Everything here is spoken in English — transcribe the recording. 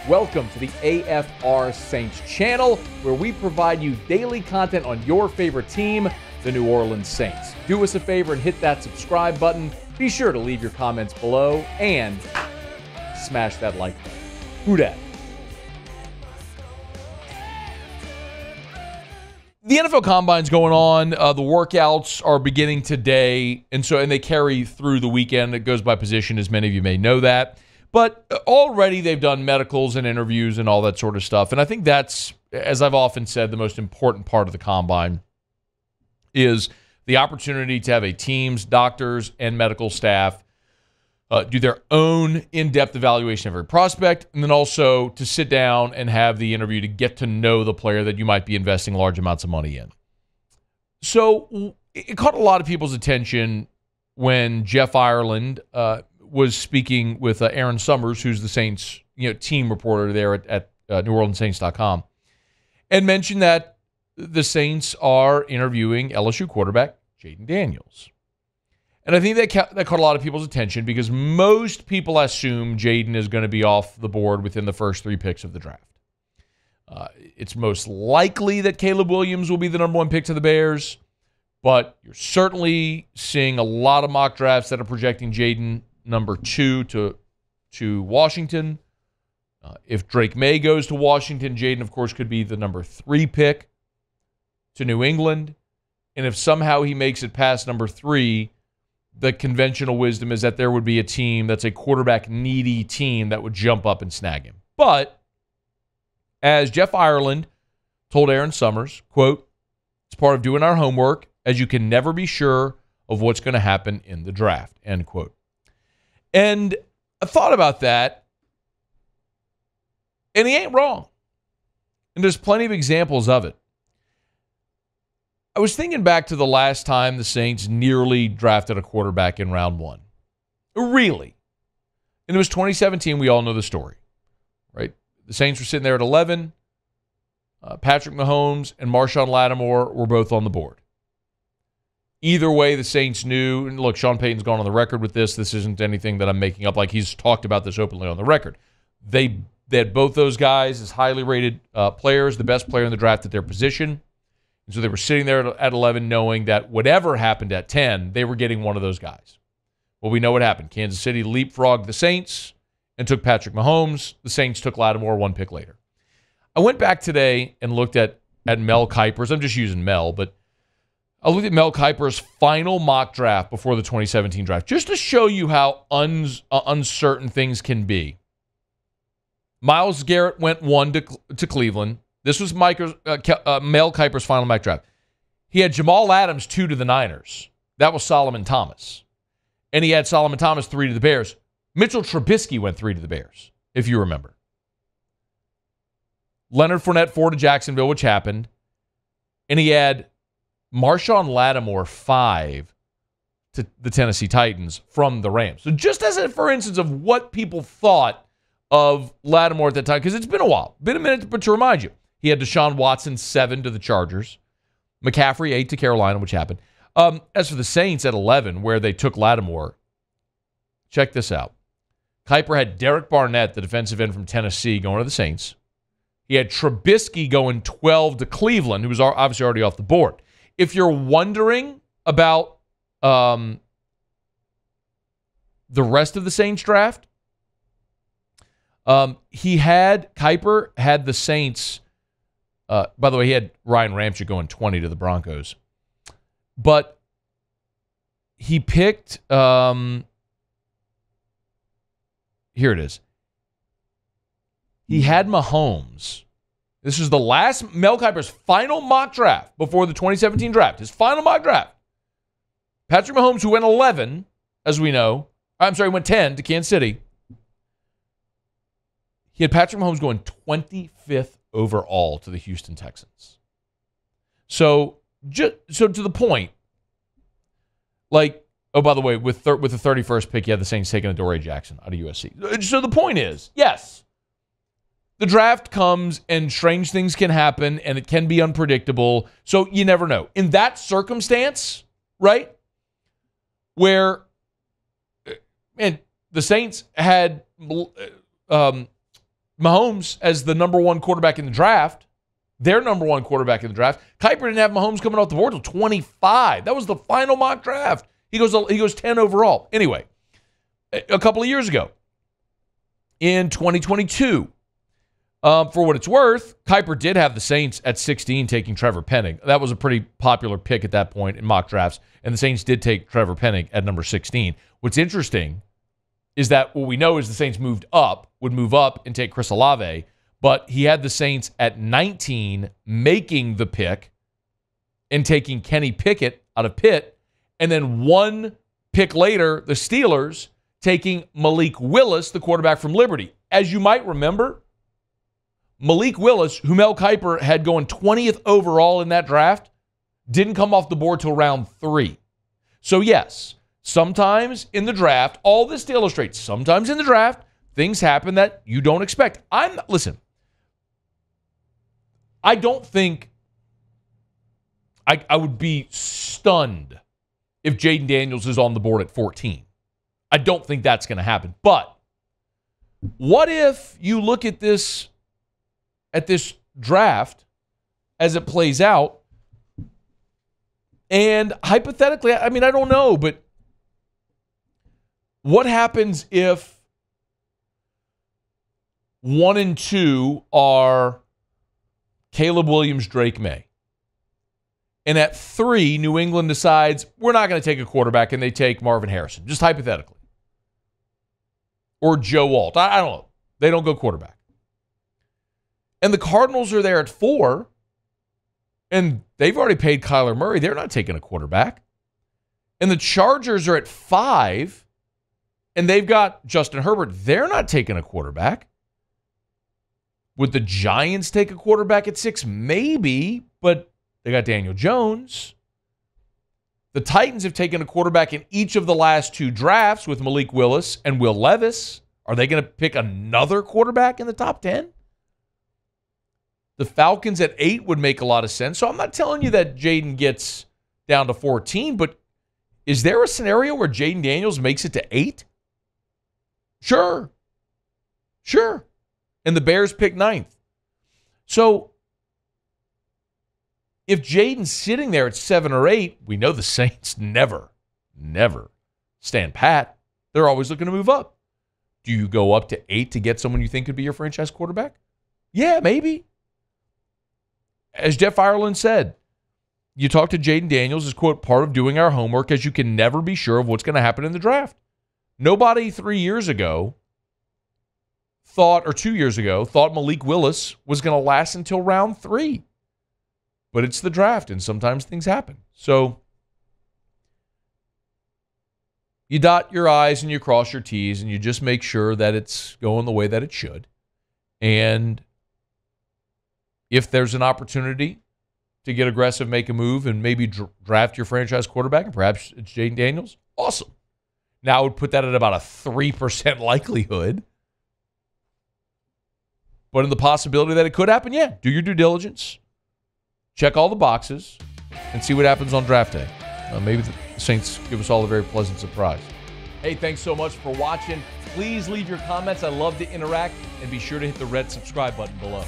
Welcome to the AFR Saints channel, where we provide you daily content on your favorite team, the New Orleans Saints. Do us a favor and hit that subscribe button. Be sure to leave your comments below and smash that like button. Who dat? The NFL Combine's going on. The workouts are beginning today, and they carry through the weekend. It goes by position, as many of you may know that. But already they've done medicals and interviews and all that sort of stuff. And I think that's, as I've often said, the most important part of the Combine is the opportunity to have a team's doctors and medical staff do their own in-depth evaluation of every prospect, and then also to sit down and have the interview to get to know the player that you might be investing large amounts of money in. So it caught a lot of people's attention when Jeff Ireland was speaking with Aaron Summers, who's the Saints team reporter there at NewOrleansSaints.com, and mentioned that the Saints are interviewing LSU quarterback Jayden Daniels. And I think that caught a lot of people's attention because most people assume Jayden is going to be off the board within the first 3 picks of the draft. It's most likely that Caleb Williams will be the number 1 pick to the Bears, but you're certainly seeing a lot of mock drafts that are projecting Jayden number 2 to Washington. If Drake May goes to Washington, Jayden, of course, could be the number 3 pick to New England. And if somehow he makes it past number 3, the conventional wisdom is that there would be a team that's a quarterback-needy team that would jump up and snag him. But as Jeff Ireland told Aaron Summers, quote, "It's part of doing our homework, as you can never be sure of what's going to happen in the draft," end quote. And I thought about that, and he ain't wrong. And there's plenty of examples of it. I was thinking back to the last time the Saints nearly drafted a quarterback in round 1. Really. And it was 2017. We all know the story, right? The Saints were sitting there at 11. Patrick Mahomes and Marshawn Lattimore were both on the board. Either way, the Saints knew, and look, Sean Payton's gone on the record with this. This isn't anything that I'm making up. Like, he's talked about this openly on the record. They had both those guys as highly rated players, the best player in the draft at their position. And so they were sitting there at 11 knowing that whatever happened at 10, they were getting one of those guys. Well, we know what happened. Kansas City leapfrogged the Saints and took Patrick Mahomes. The Saints took Lattimore 1 pick later. I went back today and looked at Mel Kiper's. I'm just using Mel, but I looked at Mel Kiper's final mock draft before the 2017 draft, just to show you how uncertain things can be. Myles Garrett went 1 to Cleveland. This was Mel Kiper's final mock draft. He had Jamal Adams 2 to the Niners. That was Solomon Thomas. And he had Solomon Thomas 3 to the Bears. Mitchell Trubisky went 3 to the Bears, if you remember. Leonard Fournette 4 to Jacksonville, which happened. And he had Marshawn Lattimore 5 to the Tennessee Titans from the Rams. So just as for instance of what people thought of Lattimore at that time, because it's been a while, been a minute, but to remind you, he had Deshaun Watson 7 to the Chargers, McCaffrey 8 to Carolina, which happened. As for the Saints at 11, where they took Lattimore, check this out. Kiper had Derek Barnett, the defensive end from Tennessee, going to the Saints. He had Trubisky going 12 to Cleveland, who was obviously already off the board. If you're wondering about the rest of the Saints draft, Kiper had the Saints. By the way, he had Ryan Ramczyk going 20 to the Broncos. But he picked, here it is. He had Mahomes. This is the last, Mel Kiper's final mock draft before the 2017 draft. His final mock draft. Patrick Mahomes, who went 11, as we know. Went 10 to Kansas City. He had Patrick Mahomes going 25th overall to the Houston Texans. So to the point, like, oh, by the way, with the 31st pick, you had the Saints taking Adoree Jackson out of USC. So the point is, yes, the draft comes and strange things can happen and it can be unpredictable. So you never know. In that circumstance, right, where and the Saints had Mahomes as the number one quarterback in the draft. Their number one quarterback in the draft. Kuiper didn't have Mahomes coming off the board until 25. That was the final mock draft. He goes 10 overall. Anyway, a couple of years ago, in 2022, for what it's worth, Kuiper did have the Saints at 16 taking Trevor Penning. That was a pretty popular pick at that point in mock drafts, and the Saints did take Trevor Penning at number 16. What's interesting is that what we know is the Saints would move up and take Chris Olave, but he had the Saints at 19 making the pick and taking Kenny Pickett out of Pitt, and then one pick later, the Steelers taking Malik Willis, the quarterback from Liberty. As you might remember, Malik Willis, who Mel Kiper had going 20th overall in that draft, didn't come off the board till round 3. So yes, sometimes in the draft, all this to illustrate, sometimes in the draft, things happen that you don't expect. Listen, I don't think I would be stunned if Jayden Daniels is on the board at 14. I don't think that's going to happen. But what if you look at this draft as it plays out, and hypothetically, I mean, I don't know, but what happens if 1 and 2 are Caleb Williams, Drake May, and at 3, New England decides we're not going to take a quarterback, and they take Marvin Harrison, just hypothetically. Or Joe Alt. I don't know. They don't go quarterback. And the Cardinals are there at 4, and they've already paid Kyler Murray. They're not taking a quarterback. And the Chargers are at 5, and they've got Justin Herbert. They're not taking a quarterback. Would the Giants take a quarterback at 6? Maybe, but they got Daniel Jones. The Titans have taken a quarterback in each of the last 2 drafts with Malik Willis and Will Levis. Are they going to pick another quarterback in the top 10? The Falcons at 8 would make a lot of sense. So I'm not telling you that Jayden gets down to 14, but is there a scenario where Jayden Daniels makes it to 8? Sure. And the Bears pick 9th. So if Jayden's sitting there at 7 or 8, we know the Saints never stand pat. They're always looking to move up. Do you go up to 8 to get someone you think could be your franchise quarterback? Yeah, maybe. As Jeff Ireland said, you talk to Jayden Daniels is, quote, part of doing our homework, as you can never be sure of what's going to happen in the draft. Nobody 3 years ago thought, or 2 years ago, thought Malik Willis was going to last until round 3. But it's the draft, and sometimes things happen. So you dot your I's and you cross your T's, and you just make sure that it's going the way that it should. And if there's an opportunity to get aggressive, make a move, and maybe draft your franchise quarterback, and perhaps it's Jayden Daniels, awesome. Now I would put that at about a 3% likelihood. But in the possibility that it could happen, yeah, do your due diligence. Check all the boxes and see what happens on draft day. Maybe the Saints give us all a very pleasant surprise. Hey, thanks so much for watching. Please leave your comments. I love to interact. And be sure to hit the red subscribe button below.